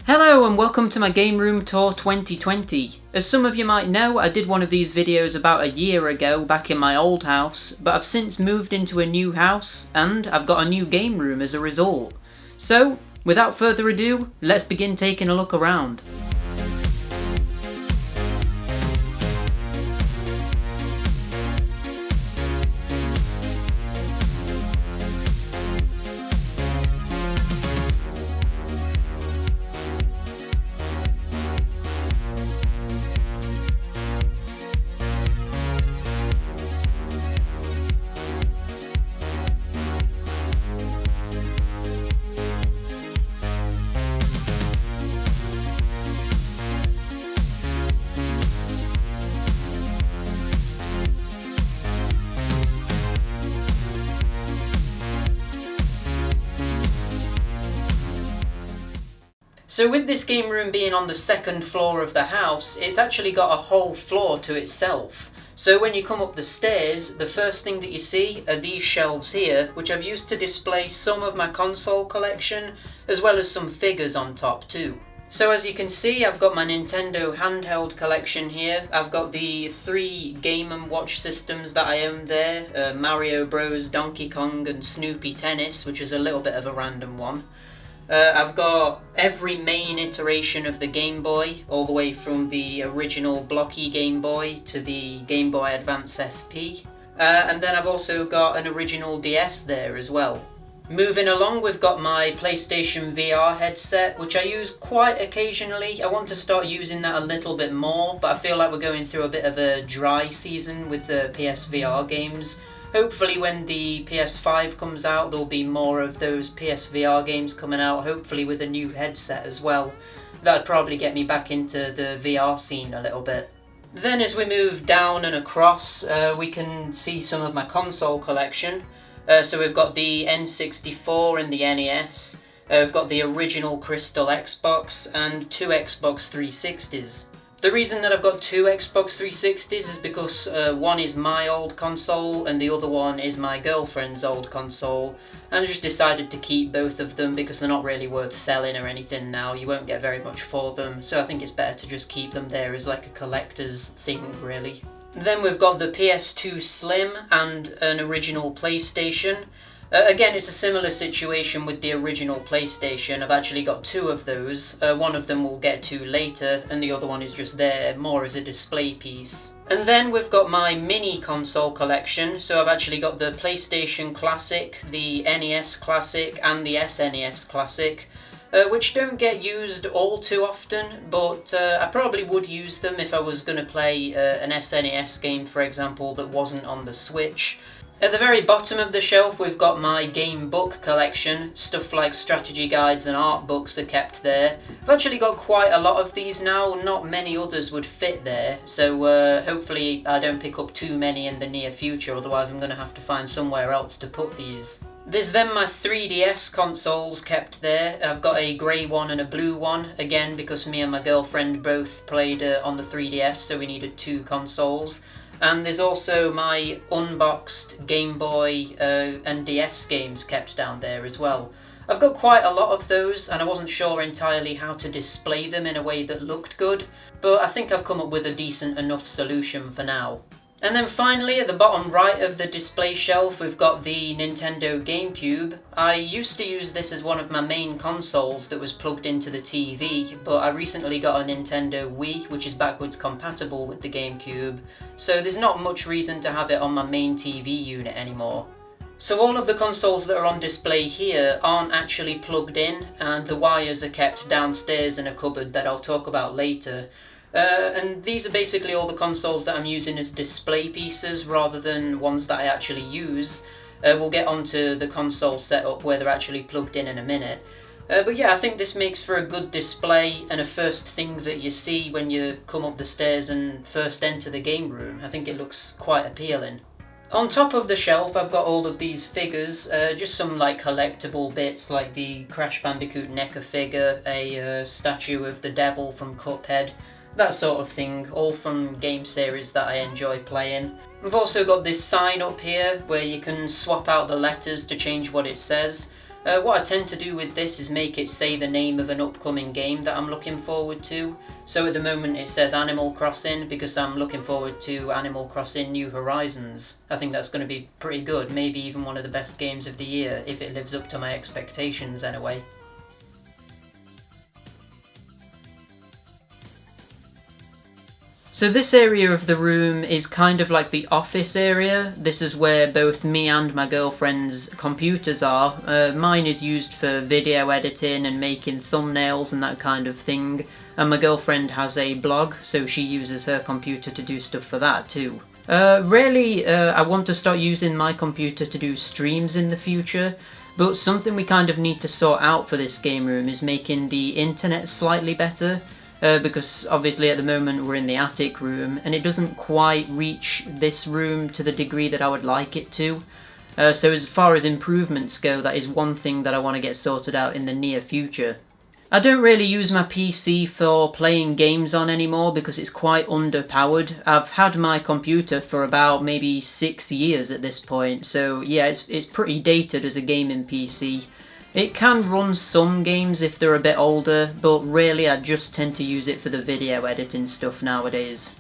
Hello and welcome to my Game Room Tour 2020. As some of you might know, I did one of these videos about a year ago back in my old house, but I've since moved into a new house and I've got a new game room as a result. So, without further ado, let's begin taking a look around. So with this game room being on the second floor of the house, it's actually got a whole floor to itself. So when you come up the stairs, the first thing that you see are these shelves here, which I've used to display some of my console collection, as well as some figures on top too. So as you can see, I've got my Nintendo handheld collection here. I've got the 3 Game & Watch systems that I own there, Mario Bros, Donkey Kong and Snoopy Tennis, which is a little bit of a random one. I've got every main iteration of the Game Boy, all the way from the original blocky Game Boy to the Game Boy Advance SP. And then I've also got an original DS there as well. Moving along, we've got my PlayStation VR headset, which I use quite occasionally. I want to start using that a little bit more, but I feel like we're going through a bit of a dry season with the PSVR games. Hopefully when the PS5 comes out, there'll be more of those PSVR games coming out, hopefully with a new headset as well. That'd probably get me back into the VR scene a little bit. Then as we move down and across, we can see some of my console collection. So we've got the N64 and the NES. We've got the original Crystal Xbox and 2 Xbox 360s. The reason that I've got 2 Xbox 360s is because one is my old console and the other one is my girlfriend's old console, and I just decided to keep both of them because they're not really worth selling or anything now. You won't get very much for them, so I think it's better to just keep them there as like a collector's thing really. Then we've got the PS2 Slim and an original PlayStation. Again, it's a similar situation with the original PlayStation. I've actually got 2 of those. One of them we'll get to later, and the other one is just there, more as a display piece. And then we've got my mini console collection. So I've actually got the PlayStation Classic, the NES Classic, and the SNES Classic, which don't get used all too often, but I probably would use them if I was going to play an SNES game, for example, that wasn't on the Switch. At the very bottom of the shelf we've got my game book collection. Stuff like strategy guides and art books are kept there. I've actually got quite a lot of these now, not many others would fit there, so hopefully I don't pick up too many in the near future, otherwise I'm going to have to find somewhere else to put these. There's then my 3DS consoles kept there. I've got a grey one and a blue one, again because me and my girlfriend both played on the 3DS, so we needed 2 consoles. And there's also my unboxed Game Boy and DS games kept down there as well. I've got quite a lot of those and I wasn't sure entirely how to display them in a way that looked good, but I think I've come up with a decent enough solution for now. And then finally, at the bottom right of the display shelf, we've got the Nintendo GameCube. I used to use this as one of my main consoles that was plugged into the TV, but I recently got a Nintendo Wii, which is backwards compatible with the GameCube, so there's not much reason to have it on my main TV unit anymore. So all of the consoles that are on display here aren't actually plugged in, and the wires are kept downstairs in a cupboard that I'll talk about later. And these are basically all the consoles that I'm using as display pieces rather than ones that I actually use. We'll get onto the console setup where they're actually plugged in a minute. But yeah, I think this makes for a good display and a first thing that you see when you come up the stairs and first enter the game room. I think it looks quite appealing. On top of the shelf I've got all of these figures, just some like collectible bits like the Crash Bandicoot NECA figure, a statue of the devil from Cuphead, that sort of thing, all from game series that I enjoy playing. We've also got this sign up here where you can swap out the letters to change what it says. What I tend to do with this is make it say the name of an upcoming game that I'm looking forward to. So at the moment it says Animal Crossing because I'm looking forward to Animal Crossing New Horizons. I think that's going to be pretty good, maybe even one of the best games of the year, if it lives up to my expectations anyway. So this area of the room is kind of like the office area. This is where both me and my girlfriend's computers are. Mine is used for video editing and making thumbnails and that kind of thing. And my girlfriend has a blog, so she uses her computer to do stuff for that too. Really, I want to start using my computer to do streams in the future. But something we kind of need to sort out for this game room is making the internet slightly better. Because obviously at the moment we're in the attic room and it doesn't quite reach this room to the degree that I would like it to. So as far as improvements go, that is one thing that I want to get sorted out in the near future. I don't really use my PC for playing games on anymore because it's quite underpowered. I've had my computer for about maybe 6 years at this point, so yeah, it's pretty dated as a gaming PC. It can run some games if they're a bit older, but really I just tend to use it for the video editing stuff nowadays.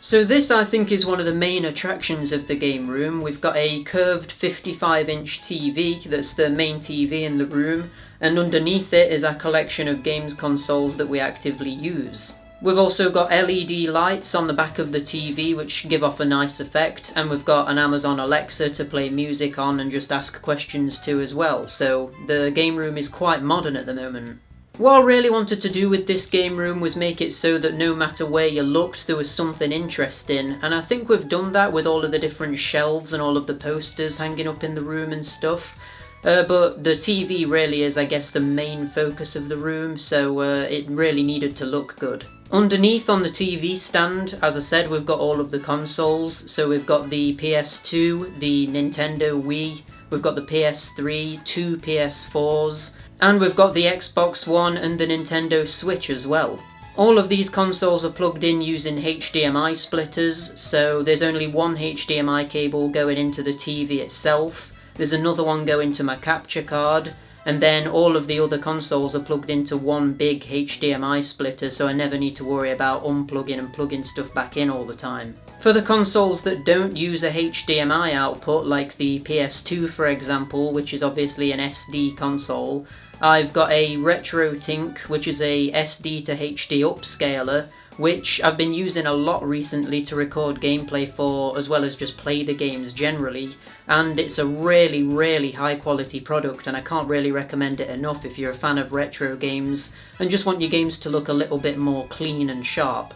So this I think is one of the main attractions of the game room. We've got a curved 55-inch TV that's the main TV in the room, and underneath it is a collection of games consoles that we actively use. We've also got LED lights on the back of the TV which give off a nice effect, and we've got an Amazon Alexa to play music on and just ask questions to as well, so the game room is quite modern at the moment. What I really wanted to do with this game room was make it so that no matter where you looked there was something interesting, and I think we've done that with all of the different shelves and all of the posters hanging up in the room and stuff. But the TV really is, I guess, the main focus of the room, so it really needed to look good. Underneath on the TV stand, as I said, we've got all of the consoles. So we've got the PS2, the Nintendo Wii, we've got the PS3, 2 PS4s, and we've got the Xbox One and the Nintendo Switch as well. All of these consoles are plugged in using HDMI splitters, so there's only one HDMI cable going into the TV itself. There's another one going to my capture card, and then all of the other consoles are plugged into one big HDMI splitter, so I never need to worry about unplugging and plugging stuff back in all the time. For the consoles that don't use a HDMI output, like the PS2 for example, which is obviously an SD console, I've got a RetroTink, which is a SD to HD upscaler, which I've been using a lot recently to record gameplay for, as well as just play the games generally, and it's a really high quality product, and I can't really recommend it enough if you're a fan of retro games and just want your games to look a little bit more clean and sharp.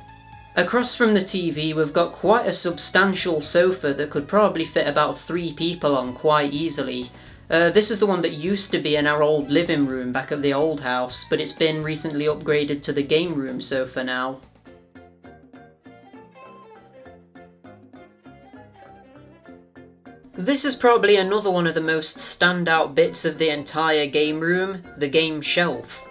Across from the TV we've got quite a substantial sofa that could probably fit about 3 people on quite easily. This is the one that used to be in our old living room back at the old house, but it's been recently upgraded to the game room sofa now. This is probably another one of the most standout bits of the entire game room, the game shelf.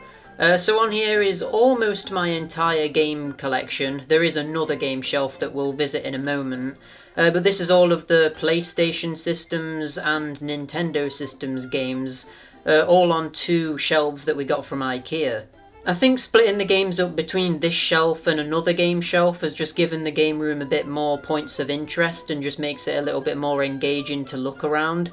So on here is almost my entire game collection. There is another game shelf that we'll visit in a moment, but this is all of the PlayStation systems and Nintendo systems games, all on 2 shelves that we got from IKEA. I think splitting the games up between this shelf and another game shelf has just given the game room a bit more points of interest and just makes it a little bit more engaging to look around.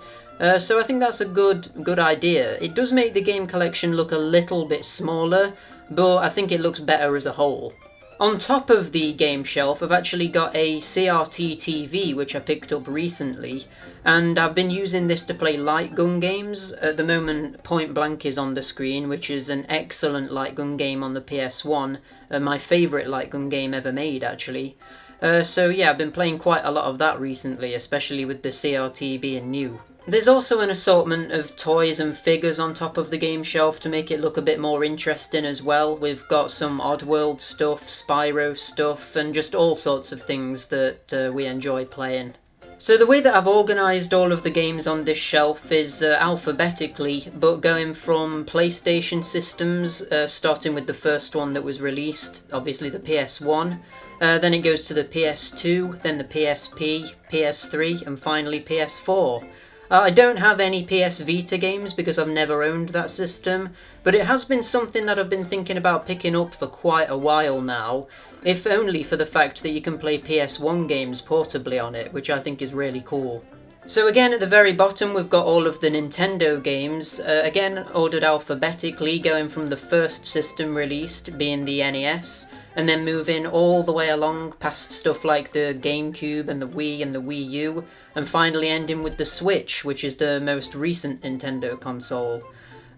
So I think that's a good idea. It does make the game collection look a little bit smaller, but I think it looks better as a whole. On top of the game shelf, I've actually got a CRT TV which I picked up recently, and I've been using this to play light gun games. At the moment, Point Blank is on the screen, which is an excellent light gun game on the PS1, my favourite light gun game ever made actually. So yeah, I've been playing quite a lot of that recently, especially with the CRT being new. There's also an assortment of toys and figures on top of the game shelf to make it look a bit more interesting as well. We've got some Oddworld stuff, Spyro stuff, and just all sorts of things that we enjoy playing. So the way that I've organised all of the games on this shelf is alphabetically, but going from PlayStation systems, starting with the first one that was released, obviously the PS1, then it goes to the PS2, then the PSP, PS3, and finally PS4. I don't have any PS Vita games because I've never owned that system, but it has been something that I've been thinking about picking up for quite a while now, if only for the fact that you can play PS1 games portably on it, which I think is really cool. So again, at the very bottom we've got all of the Nintendo games, again ordered alphabetically, going from the first system released, being the NES, and then moving all the way along past stuff like the GameCube and the Wii and the Wii U, and finally ending with the Switch, which is the most recent Nintendo console.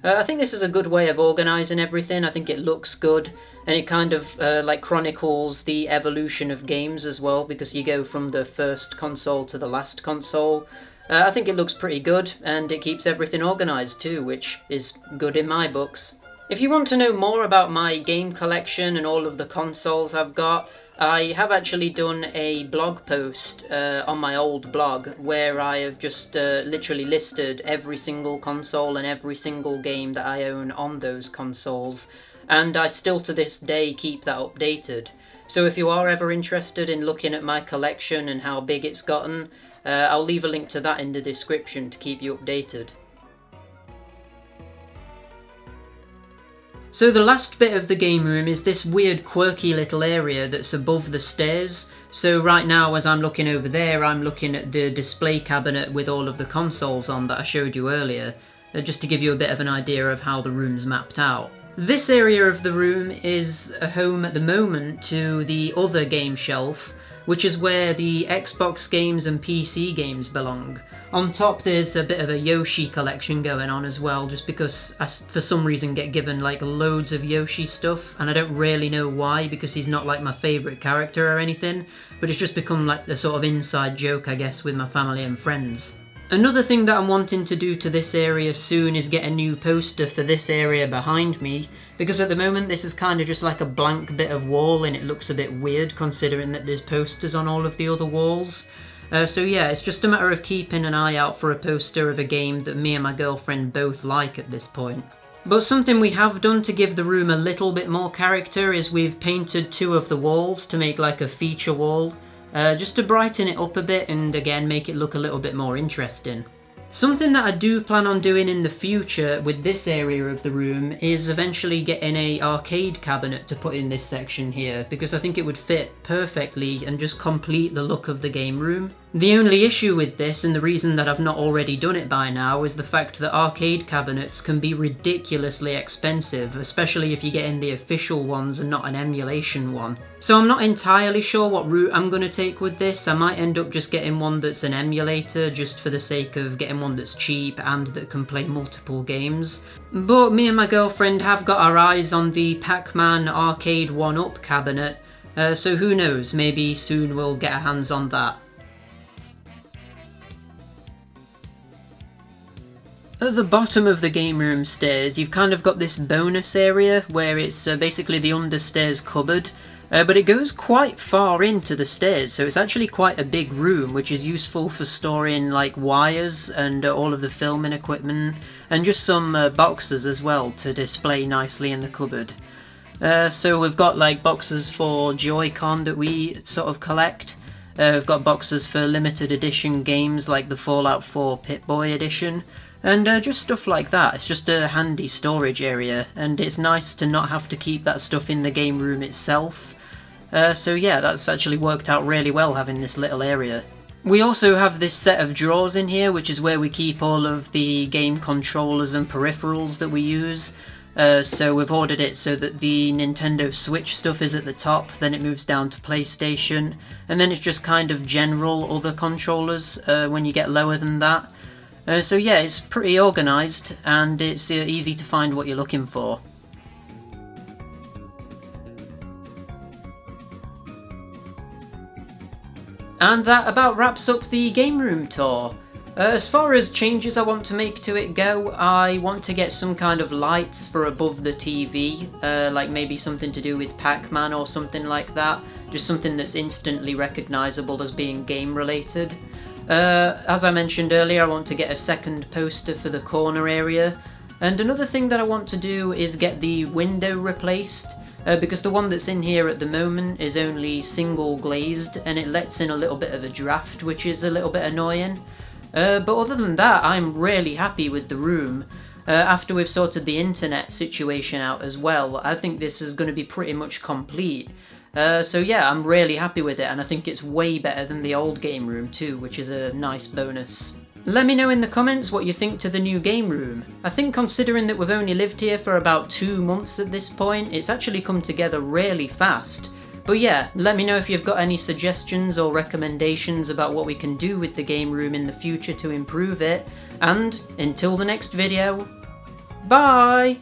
I think this is a good way of organising everything. I think it looks good, and it kind of like chronicles the evolution of games as well, because you go from the first console to the last console. I think it looks pretty good, and it keeps everything organised too, which is good in my books. If you want to know more about my game collection and all of the consoles I've got, I have actually done a blog post on my old blog where I have just literally listed every single console and every single game that I own on those consoles, and I still to this day keep that updated. So if you are ever interested in looking at my collection and how big it's gotten, I'll leave a link to that in the description to keep you updated. So the last bit of the game room is this weird quirky little area that's above the stairs. So right now as I'm looking over there, I'm looking at the display cabinet with all of the consoles on that I showed you earlier, just to give you a bit of an idea of how the room's mapped out. This area of the room is a home at the moment to the other game shelf, which is where the Xbox games and PC games belong. On top there's a bit of a Yoshi collection going on as well, just because I for some reason get given like loads of Yoshi stuff, and I don't really know why, because he's not like my favourite character or anything, but it's just become like the sort of inside joke I guess with my family and friends. Another thing that I'm wanting to do to this area soon is get a new poster for this area behind me, because at the moment this is kind of just like a blank bit of wall and it looks a bit weird considering that there's posters on all of the other walls. So yeah, it's just a matter of keeping an eye out for a poster of a game that me and my girlfriend both like at this point. But something we have done to give the room a little bit more character is we've painted two of the walls to make like a feature wall, just to brighten it up a bit and again make it look a little bit more interesting. Something that I do plan on doing in the future with this area of the room is eventually getting an arcade cabinet to put in this section here, because I think it would fit perfectly and just complete the look of the game room. The only issue with this, and the reason that I've not already done it by now, is the fact that arcade cabinets can be ridiculously expensive, especially if you get in the official ones and not an emulation one. So I'm not entirely sure what route I'm going to take with this. I might end up just getting one that's an emulator, just for the sake of getting one that's cheap and that can play multiple games. But me and my girlfriend have got our eyes on the Pac-Man arcade 1-up cabinet, so who knows, maybe soon we'll get our hands on that. At the bottom of the game room stairs, you've kind of got this bonus area where it's basically the understairs cupboard, but it goes quite far into the stairs, so it's actually quite a big room, which is useful for storing like wires and all of the filming equipment, and just some boxes as well to display nicely in the cupboard. So we've got like boxes for Joy-Con that we sort of collect. We've got boxes for limited edition games like the Fallout 4 Pip-Boy edition. And just stuff like that. It's just a handy storage area, and it's nice to not have to keep that stuff in the game room itself. So yeah, that's actually worked out really well having this little area. We also have this set of drawers in here, which is where we keep all of the game controllers and peripherals that we use. So we've ordered it so that the Nintendo Switch stuff is at the top, then it moves down to PlayStation, and then it's just kind of general other controllers when you get lower than that. So yeah, it's pretty organised, and it's easy to find what you're looking for. And that about wraps up the game room tour. As far as changes I want to make to it go, I want to get some kind of lights for above the TV, like maybe something to do with Pac-Man or something like that, just something that's instantly recognisable as being game related. As I mentioned earlier, I want to get a second poster for the corner area. And another thing that I want to do is get the window replaced, because the one that's in here at the moment is only single glazed and it lets in a little bit of a draft, which is a little bit annoying. But other than that, I'm really happy with the room. After we've sorted the internet situation out as well, I think this is going to be pretty much complete. So yeah, I'm really happy with it, and I think it's way better than the old game room too, which is a nice bonus. Let me know in the comments what you think to the new game room. I think considering that we've only lived here for about 2 months at this point, it's actually come together really fast. But yeah, let me know if you've got any suggestions or recommendations about what we can do with the game room in the future to improve it. And until the next video, bye!